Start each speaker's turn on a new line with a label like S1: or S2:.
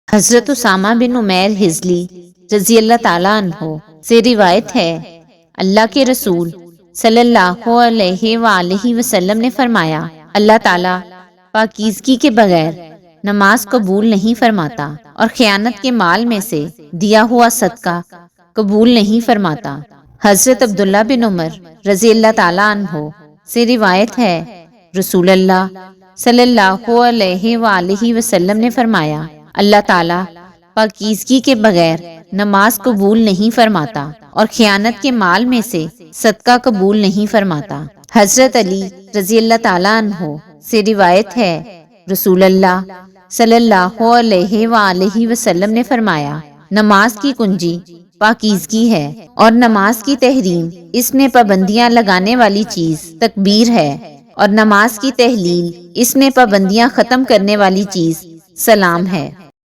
S1: حضرت اسامہ بن عمیر ہزلی رضی اللہ تعالیٰ عنہ سے روایت ہے، اللہ کے رسول صلی اللہ علیہ وآلہ وسلم نے فرمایا، اللہ تعالیٰ پاکیزگی کے بغیر نماز قبول نہیں فرماتا اور خیانت کے مال میں سے دیا ہوا صدقہ قبول نہیں فرماتا۔ حضرت عبداللہ بن عمر رضی اللہ تعالیٰ عنہ سے روایت ہے، رسول اللہ صلی اللہ علیہ وآلہ وسلم نے فرمایا، اللہ تعالیٰ پاکیزگی کے بغیر نماز قبول نہیں فرماتا اور خیانت کے مال میں سے صدقہ قبول نہیں فرماتا۔ حضرت علی رضی اللہ تعالیٰ عنہ سے روایت ہے، رسول اللہ صلی اللہ علیہ وآلہ وسلم نے فرمایا، نماز کی کنجی پاکیزگی ہے اور نماز کی تحریم اس میں پابندیاں لگانے والی چیز تکبیر ہے، اور نماز کی تحلیل اس میں پابندیاں ختم کرنے والی چیز سلام ہے۔